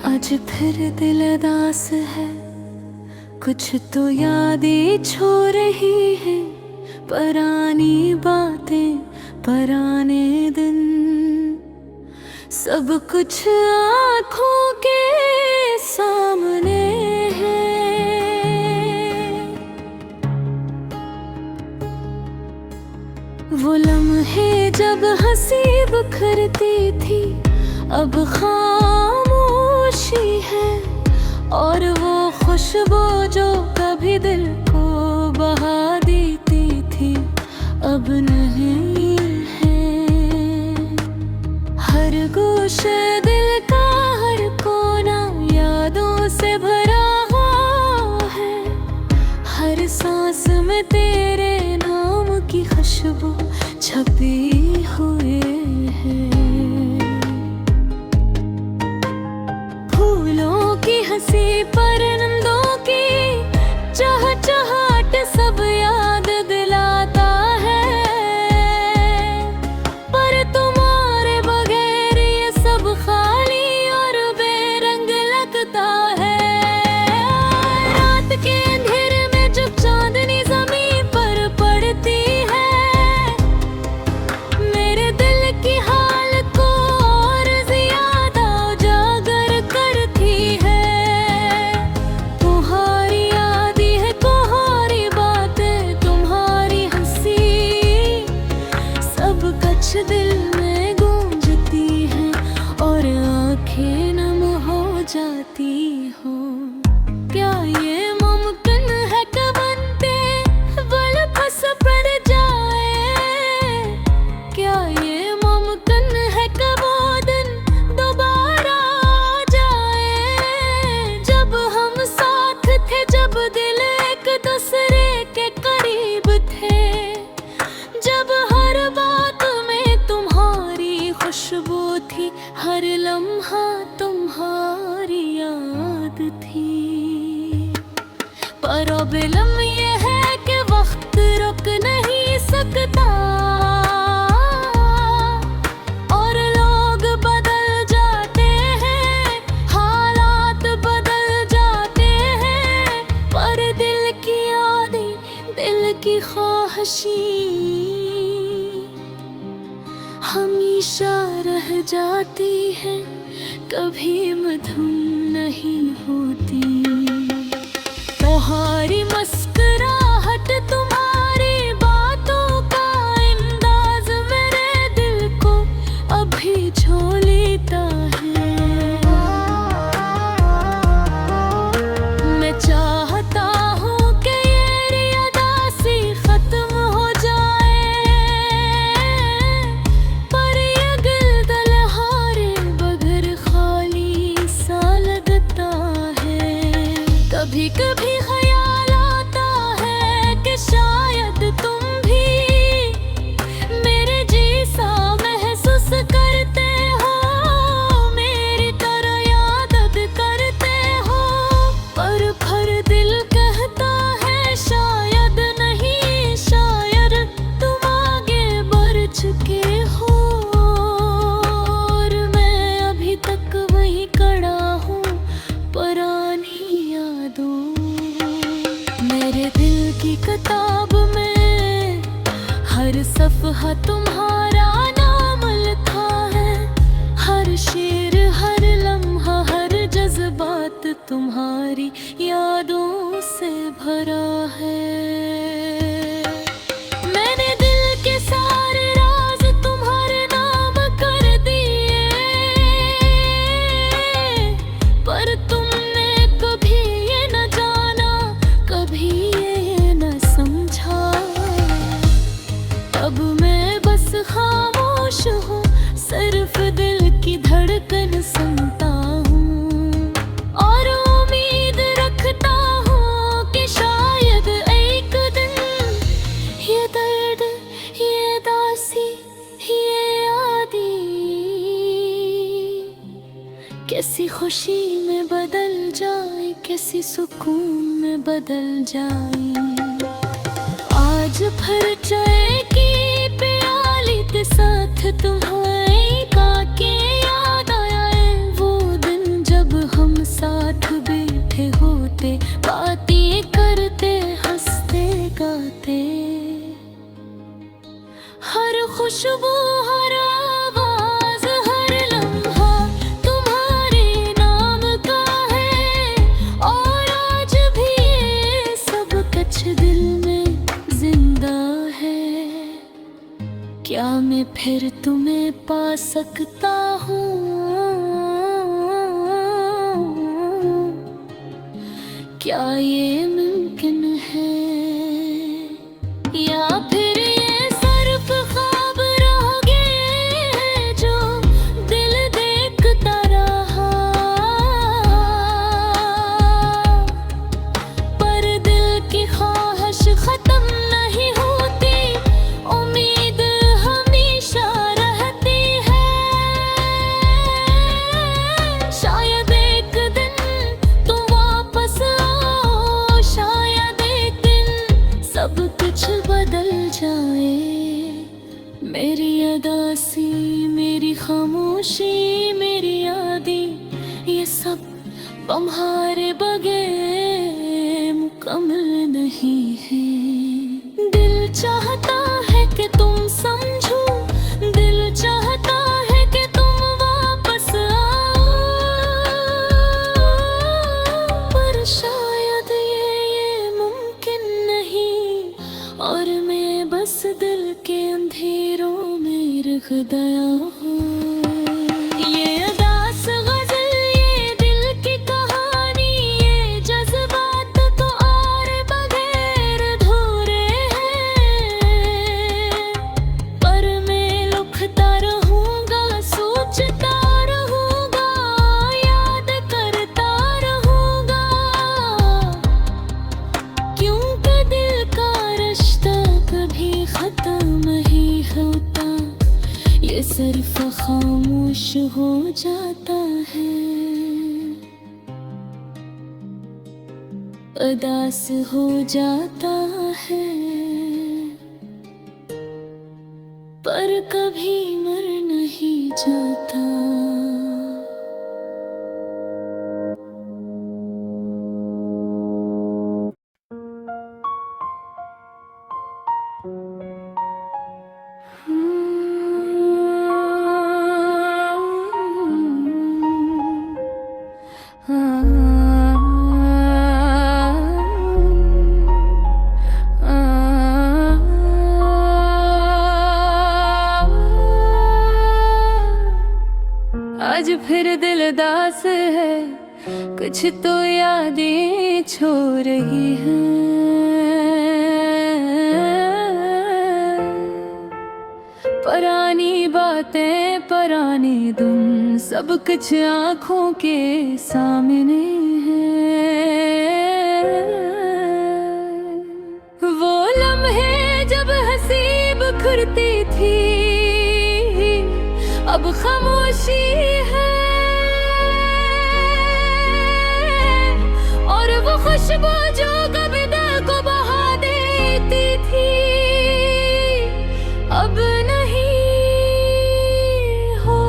आज फिर दिल उदास है, कुछ तो यादें छो रही है, पुरानी बातें पुराने दिन, सब कुछ आँखों के सामने है। वो लम्हे जब हंसी बिखरती थी, अब खामोशी है, और वो खुशबू जो कभी दिल को बहा देती थी, अब नहीं है। हर गोशे दिल का हर कोना यादों से भरा हुआ है, हर सांस में तेरे नाम की खुशबू छपी हुई है। फूलों की हंसी परिंदों की चहचहाट सब याद दिलाता है, पर तुम्हारे बगैर ये सब खाली और बेरंग लगता है। रात के अंधेरे में जब चांदनी जमीन पर पड़ती है, मेरे दिल की हालत को और ज्यादा उजागर करती है। तुम्हारी यादें है, तुम्हारी बातें, तुम्हारी हंसी, सब कुछ दिल में गूंजती है और आंखें नम हो जाती हो। क्या ये मुमकिन है कि बनते वापस पड़ जाए? क्या ये मुमकिन है कि वो दिन दोबारा आ जाए, जब हम साथ थे, जब दिल एक दूसरे के करीब थे, जब हर बात में तुम्हारी खुशबू थी, हर लम्हा तुम्हारी याद थी। पर अब इल्म ये है कि वक्त रुक नहीं सकता, और लोग बदल जाते हैं, हालात बदल जाते हैं, पर दिल की यादें, दिल की ख्वाहिशी हमेशा रह जाती है, कभी मधुम नहीं होती। तुम्हारी मुस्कुराहट, तुम्हारी बातों का अंदाज मेरे दिल को अभी छू लेता है। मैं चाहता हूँ कि ये उदासी खत्म हो जाए, पर ये दिल तुम्हारे बगैर खाली सा लगता है। कभी कभी ख्याल आता है कि शायद तुम भी मेरे जैसा महसूस करते हो, मेरी तरह याद करते हो, पर दिल कहता है शायद नहीं, शायद तुम आगे बढ़ चुके हो, और मैं अभी तक वहीं खड़ा हूँ पुरानी यादों। मेरे दिल की किताब में हर सफ़हा तुम्हारा नाम लिखा है, हर शेर, हर लम्हा, हर जज्बात तुम्हारी यादों से भरा है। मैंने दिल के सारे राज तुम्हारे नाम कर दिए, पर तुमने कभी ये न जाना, कभी ये न समझा। अब मैं बस खामोश हूँ, सिर्फ दिल की धड़कन सुनता हूँ, और उम्मीद रखता हूँ कि शायद एक दिन ये दर्द, ये दासी, ये आदि कैसी खुशी में बदल जाए, कैसी सुकून में बदल जाए। आज फिर चाय की प्याली के साथ तुम्हारे का के याद आया है, वो दिन जब हम कुछ दिल में जिंदा है। क्या मैं फिर तुम्हें पा सकता हूँ? क्या ये मुमकिन है? या फिर ये सिर्फ ख्वाब रह गए हैं जो दिल देखता रहा, पर दिल की ख्वाहिश खत्म नहीं होती, उम्मीद हमेशा रहती है। शायद एक दिन तुम वापस आओ, शायद एक दिन सब कुछ बदल जाए। मेरी उदासी, मेरी खामोशी, मेरी यादें, ये सब तुम्हारे बगैर मुकम्मल नहीं है। दिल चाहता है कि तुम समझो, दिल चाहता है कि तुम वापस आओ, पर शायद ये मुमकिन नहीं, और मैं बस दिल के अंधेरों में रख गया हूँ। ये अदास गज़ल, ये दिल की कहानी, ये जज्बात तो और बगैर अधूरे हैं, पर मैं लिखता रहूँगा, सोचता रहूँगा, याद करता रहूँगा, क्योंकि दिल का रिश्ता कभी खत्म नहीं होता, ये सिर्फ खामोश हो जाता है। उदास हो जाता है, पर कभी मर नहीं जाता। आज फिर दिल दास है, कुछ तो यादें छो रही हैं, पुरानी बातें, पुराने दिन, सब कुछ आँखों के सामने है। वो लम्हे जब हंसी बिखरती थी, अब खामोशी है, और वो खुशबू जो कभी दिल को बहा देती थी, अब नहीं हो।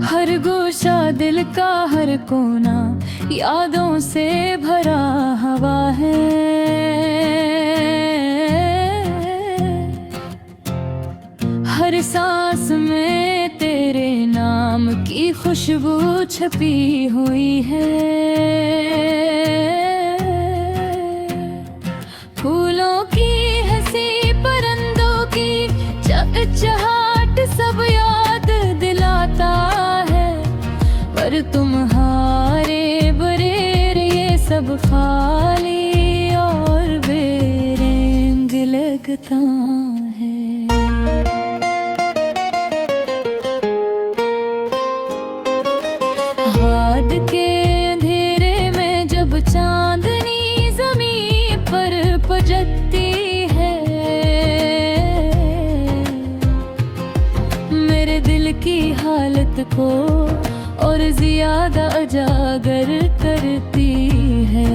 हर गोशा दिल का हर कोना यादों से भरा हवा है। हर सांस में तेरे नाम की खुशबू छपी हुई है। फूलों की हंसी, परिंदों की चहचहाट सब याद दिलाता है, पर तुम्हारे बरेर ये सब खाली और बेरंग लगता है। रात के अंधेरे में जब चांदनी ज़मीन पर पजती है, मेरे दिल की हालत को और ज्यादा उजागर करती है।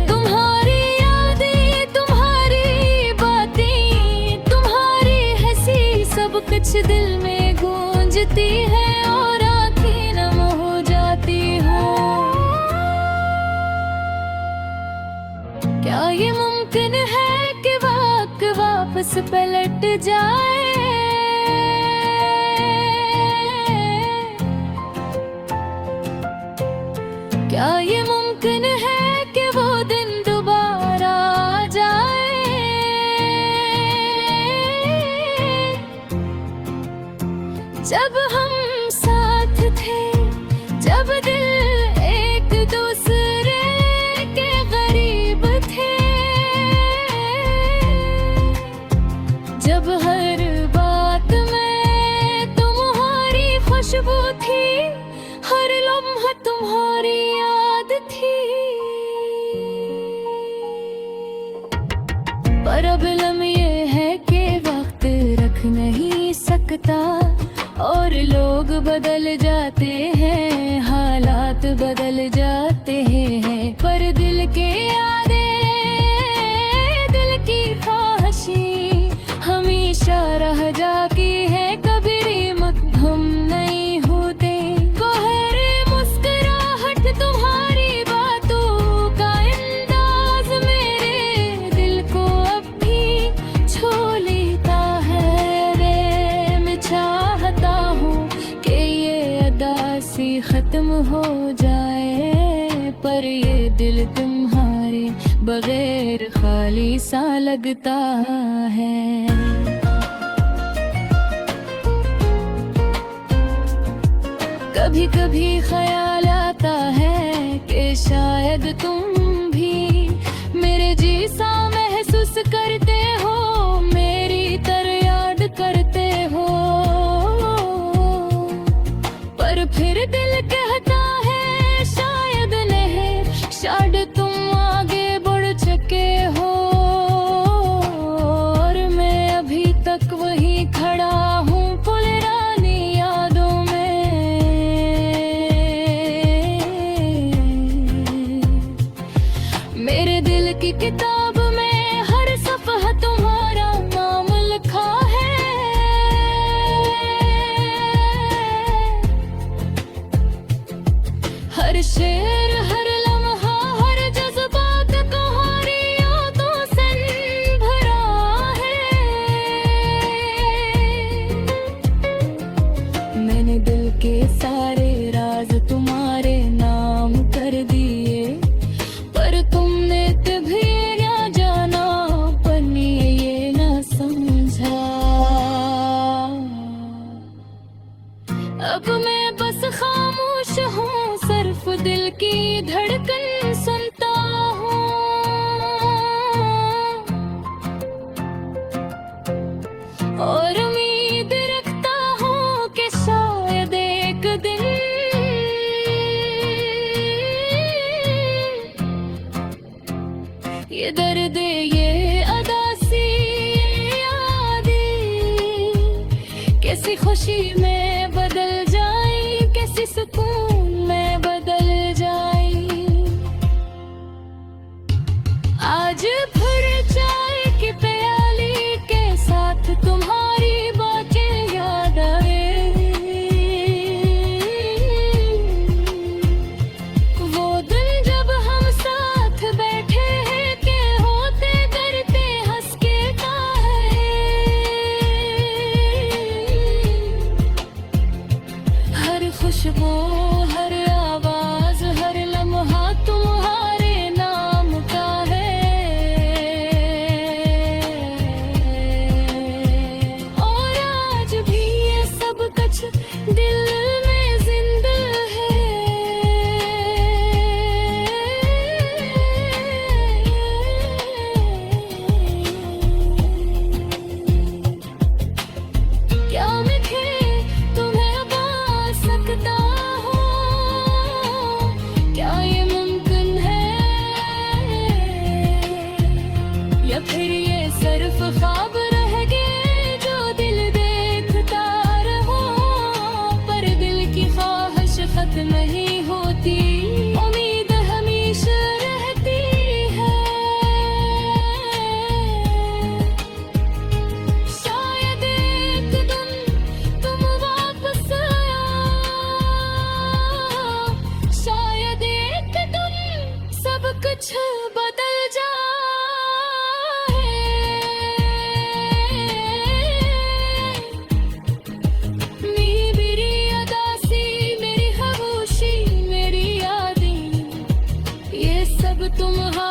तुम्हारी यादें, तुम्हारी बातें, तुम्हारी हंसी, सब कुछ दिल में गूंजती है और आँखें नम हो जाती हो। क्या ये मुमकिन है कि वक्त वापस पलट जाए? जब हम साथ थे, जब दिल एक दूसरे के करीब थे, जब हर बात में तुम्हारी खुशबू थी, हर लम्हा तुम्हारी याद थी। पर अब लम्हा ये है कि वक्त रख नहीं सकता, और लोग बदल जाते हैं, हालात बदल जाते हैं, पर दिल के यादें, दिल की ख्वाहिशें हमेशा रह जाती है, कभी रीमत हम नहीं होते। कोहरे मुस्कुराहट तुम्हारी बातों का अंदाज मेरे दिल को अब भी छू लेता है रे। मैं चाहता हूँ कि ये अदासी खत्म हो जाए, पर ये दिल तुम्हारे बगैर खाली सा लगता है। कभी कभी ख्याल आता है कि शायद तुम भी मेरे जैसा महसूस करते हो, मेरी तरह याद करते हो, पर फिर दिल कहता है शायद नहीं, शायद तुम आगे बढ़ चुके हो, और मैं अभी तक वहीं खड़ा हूँ पुरानी यादों में। मेरे दिल की किताब में हर सफ़हा तुम्हारा नाम लिखा है, हर शेर, हर लम्हा, हर जज्बात तुम्हारी यादों से भरा है। मैंने दिल के सारे राज तुम्हारे नाम कर दिए, पर तुमने तभी ना जाना, अपनी ये ना समझा। अब मैं बस खामोश हूँ, सिर्फ दिल की धड़कन सुनता हूँ, और उम्मीद रखता हूँ कि शायद एक दिन ये दर्द, ये अदासी, ये यादें कैसी खुशी में बदल जाए, कैसी सुकून में बदल जाए। आज फिर चाय की प्याली के साथ तुम्हारी बातें याद आए, वो दिन जब हम साथ बैठे हैं के होते करते हंस के कहा है। हर खुशबू, हर आवाज, हर लम्हा तुम्हारे नाम का है, और आज भी ये सब कुछ दिल में जिंदा है। क्या मैं फिर तुम्हें पा सकता हूँ, क्या ये मुमकिन है, या फिर ये सिर्फ ख्वाब रह गए जो दिल देखता रहो, पर दिल की ख्वाहिश खत्म नहीं होती, उम्मीद हमेशा रहती है। शायद एक दिन तुम वापस आया, शायद एक दिन सब कुछ बदल जाए। मेरी अदासी, मेरी खामोशी, मेरी यादें, ये सब तुम्हारा